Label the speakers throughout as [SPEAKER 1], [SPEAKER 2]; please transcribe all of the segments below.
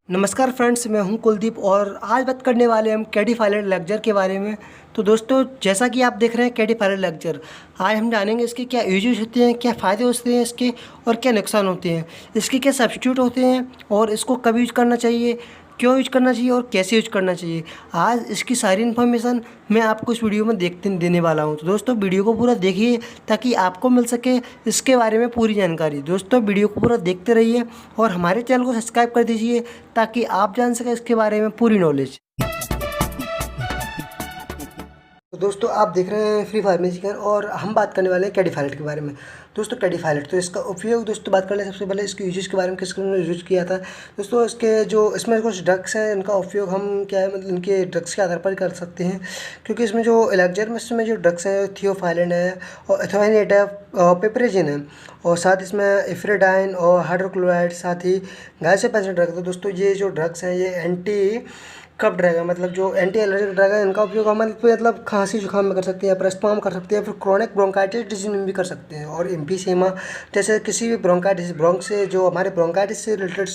[SPEAKER 1] नमस्कार फ्रेंड्स, मैं हूं कुलदीप और आज बात करने वाले हम कैडी फाइलर लेक्चर के बारे में। तो दोस्तों, जैसा कि आप देख रहे हैं कैडी फाइलर लेक्चर, आज हम जानेंगे इसके क्या यूजेस होते हैं, क्या फ़ायदे होते हैं इसके और क्या नुकसान होते हैं, इसके क्या सब्स्टिट्यूट होते हैं और इसको कब यूज करना चाहिए, क्यों यूज करना चाहिए और कैसे यूज करना चाहिए। आज इसकी सारी इन्फॉर्मेशन मैं आपको इस वीडियो में देखते देने वाला हूं। तो दोस्तों, वीडियो को पूरा देखिए ताकि आपको मिल सके इसके बारे में पूरी जानकारी। दोस्तों, वीडियो को पूरा देखते रहिए और हमारे चैनल को सब्सक्राइब कर दीजिए ताकि आप जान सकें इसके बारे में पूरी नॉलेज। तो दोस्तों, आप देख रहे हैं फ्री फार्मेसी का और हम बात करने वाले हैं कैडी फाइलेट के बारे में। दोस्तों, कैडी फाइलेट तो इसका उपयोग, दोस्तों बात कर ले सबसे पहले इसके यूजेस के बारे में, किसके यूज किया था। दोस्तों, इसके जो इसमें कुछ ड्रग्स हैं, इनका उपयोग हम क्या है मतलब इनके ड्रग्स के आधार पर कर सकते हैं, क्योंकि इसमें जो एलेक्जर में इसमें जो ड्रग्स हैं थियोफाइलिन है और एथोइनेट है और पेपरेजिन है और साथ इसमें इफ्रेडाइन और हाइड्रोक्लोराइड, साथ ही गाइसोपेंसिन ड्रग। तो दोस्तों, ये जो ड्रग्स हैं ये एंटी कफ ड्रग है, मतलब जो एंटी एलर्जिक ड्रग है, इनका उपयोग हम मतलब खांसी जुकाम में कर सकते हैं, प्रेस्टॉम कर सकते हैं, फिर क्रोनिक ब्रोंकाइटिस डिजीज में भी कर सकते हैं और एम्फीसेमा जैसे किसी भी ब्रोंकाइटिस ब्रोंक से जो हमारे ब्रोंकाइटिस से रिलेटेड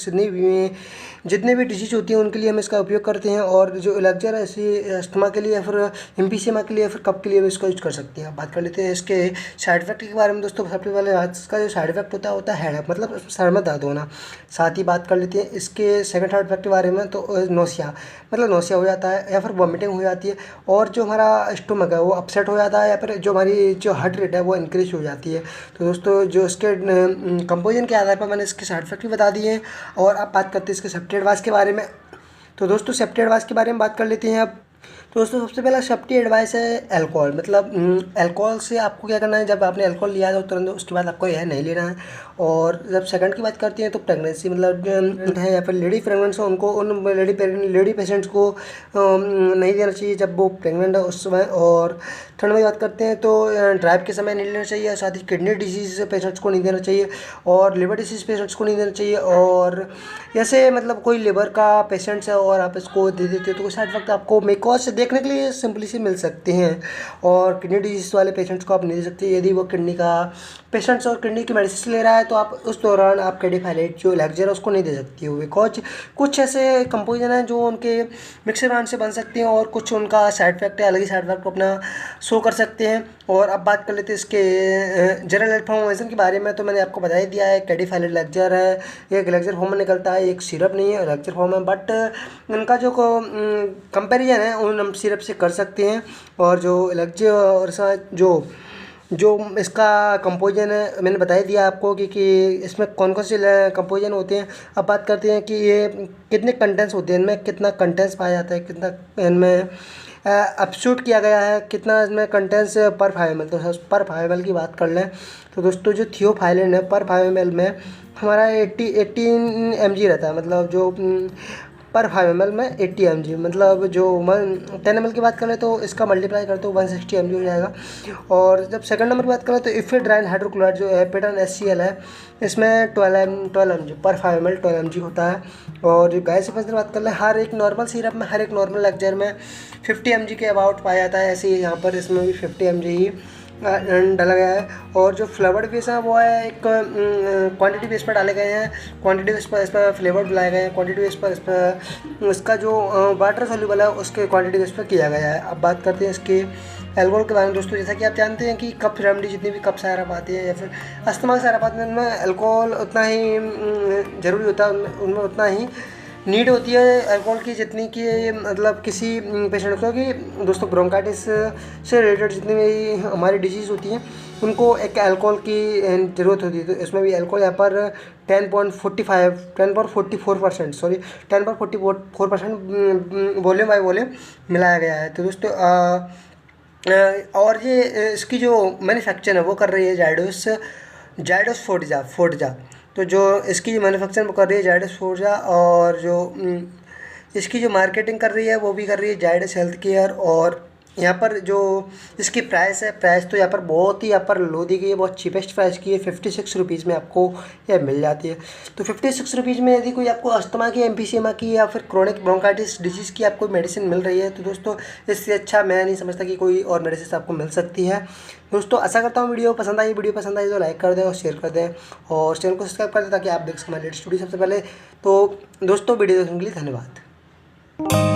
[SPEAKER 1] जितनी भी डिजीज होती हैं उनके लिए हम इसका उपयोग करते हैं। और जो एलर्जर है ऐसी अस्थमा के लिए या फिर एम्फीसेमा के लिए फिर कफ के लिए भी इसको यूज कर सकते हैं। बात कर लेते हैं इसके साइड इफेक्ट के बारे में। दोस्तों, सबसे पहले इसका जो साइड इफेक्ट होता है हेड, मतलब सर में दर्द होना। साथ ही बात कर लेते हैं इसके सेकंड साइड इफेक्ट के बारे में, तो नोसिया, मतलब नोसिया हो जाता है या फिर वॉमिटिंग हो जाती है और जो हमारा स्टोमक है वो अपसेट हो जाता है या फिर जो हमारी जो हार्ट रेट है वो इंक्रीज हो जाती है। तो दोस्तों, जो इसके कंपोजिशन के आधार पर मैंने इसके साइड इफेक्ट भी बता दिए हैं। और अब बात करते हैं इसके सेफ्टी एडवाइस के बारे में। तो दोस्तों, सेफ्टी एडवाइस के बारे में बात कर लेते हैं अब। तो दोस्तों, सबसे पहला सेफ्टी एडवाइस है अल्कोहल, मतलब अल्कोहल से आपको क्या करना है, जब आपने अल्कोहल लिया है तो तुरंत उसके बाद आपको यह नहीं लेना है। और जब सेकंड की बात करते हैं तो प्रेगनेंसी, मतलब है या फिर लेडी प्रेगनेंट हो उनको, उन लेडी पेशेंट्स को नहीं देना चाहिए जब वो प्रेग्नेंट है उस समय। और थर्ड में बात करते हैं तो ड्राइव के समय नहीं लेना चाहिए। साथ ही किडनी डिजीज़ पेशेंट्स को नहीं देना चाहिए और लिवर डिसीज़ पेशेंट्स को नहीं देना चाहिए। और जैसे मतलब कोई लिवर का पेशेंट्स है और आप इसको दे देते हो तो कुछ साइड इफेक्ट आपको मेकॉज से देखने के लिए सिंपली से मिल सकते हैं। और किडनी डिजीज़ वाले पेशेंट्स को आप नहीं दे सकते। यदि वो किडनी का पेशेंट्स और किडनी की मेडिसिन ले रहा है तो आप उस दौरान आप कैडी फाइलेट जो एलेक्जर है उसको नहीं दे सकती हो, बिकॉज कुछ ऐसे कंपोजिशन हैं जो उनके मिक्सर ब्रांड से बन सकते हैं और कुछ उनका साइड इफेक्ट है, अलग ही साइड इफेक्ट को अपना शो कर सकते हैं। और अब बात कर लेते हैं इसके जनरल इन्फॉर्मेशन के बारे में। तो मैंने आपको बता ही दिया है कैडी फाइलेट एलेक्जर है, एक एलेक्जर फॉर्म में निकलता है, एक सिरप नहीं है एलेक्जर फॉर्म में, बट उनका जो कंपेरिजन है उन हम सिरप से कर सकते हैं। और जो एलेक्जर और साथ जो इसका कंपोजिशन है मैंने बता ही दिया आपको कि इसमें कौन कौन से कंपोजिशन होते हैं। अब बात करते हैं कि ये कितने कंटेंट्स होते हैं, इनमें कितना कंटेंट्स पाया जाता है, कितना इनमें अपशूट किया गया है, कितना इसमें कंटेंट्स पर 5 ml। तो पर 5 ml की बात कर लें तो दोस्तों, जो थियोफाइलिन है पर 5 ml में हमारा 18 mg रहता है, मतलब जो पर 5 ml में 80 mg, मतलब जो 10 ml की बात करें तो इसका मल्टीप्लाई करते हो 160 mg हो जाएगा। और जब सेकंड नंबर की बात करें तो इफेड्राइन हाइड्रोक्लोराइड जो एपेटन HCl है, इसमें 12 mg पर 5 ml 12 mg होता है। और गाइसोपेंसिन की बात कर लें, हर एक नॉर्मल सिरप में, हर एक नॉर्मल एलेक्जर में 50 mg के अबाउट पाया जाता है। ऐसे ही यहाँ पर इसमें भी 50 mg ही डाला गया है। और जो फ्लेवर्ड बेस है वो है एक क्वांटिटी बेस पर डाले गए हैं, क्वांटिटी बेस पर इस पर फ्लेवर्ड लाए गए हैं, क्वांटिटी बेस पर इस पर इसका जो वाटर सोल्यूबल है उसके क्वांटिटी बेस पर किया गया है। अब बात करते हैं इसके एल्कोहल के बारे में। दोस्तों, जैसा कि आप जानते हैं कि कफ रेमेडी जितनी भी कफ सिरप आती है या फिर अस्थमा के सिरप आते हैं, उनमें अल्कोहल उतना ही ज़रूरी होता है, उनमें उतना ही नीड होती है अल्कोहल की जितनी कि मतलब किसी पेशेंट को, कि दोस्तों ब्रोंकाइटिस से रिलेटेड जितनी भी हमारी डिजीज़ होती हैं उनको एक अल्कोहल की ज़रूरत होती है। तो इसमें भी अल्कोहल यहाँ पर 10.44% सॉरी 10.44% वॉल्यूम बाय वॉल्यूम मिलाया गया है। तो दोस्तों, और ये इसकी जो मैन्युफैक्चर है वो कर रही है जायडस फोर्जा। तो जो इसकी मैन्युफैक्चर कर रही है जायडस फोर्जा, और जो इसकी जो मार्केटिंग कर रही है वो भी कर रही है जायडस हेल्थ केयर और यहाँ पर जो इसकी प्राइस है, प्राइस तो यहाँ पर बहुत ही यहाँ पर लो दी गई है, बहुत चीपेस्ट प्राइस की है। 56 रुपीज़ में आपको यह मिल जाती है। तो 56 रुपीज़ में यदि कोई आपको अस्थमा की, एम्फीसीमा की या फिर क्रोनिक ब्रोंकाइटिस डिजीज़ की आपको मेडिसिन मिल रही है, तो दोस्तों इससे अच्छा मैं नहीं समझता कि कोई और मेडिसिन आपको मिल सकती है। दोस्तों आशा करता हूँ वीडियो पसंद आई। वीडियो पसंद आई तो लाइक कर दें और शेयर कर दें और चैनल को सब्सक्राइब कर दें ताकि आप देख सकें हमारे लेटेस्ट वीडियो सबसे पहले। तो दोस्तों वीडियो देखने के लिए धन्यवाद।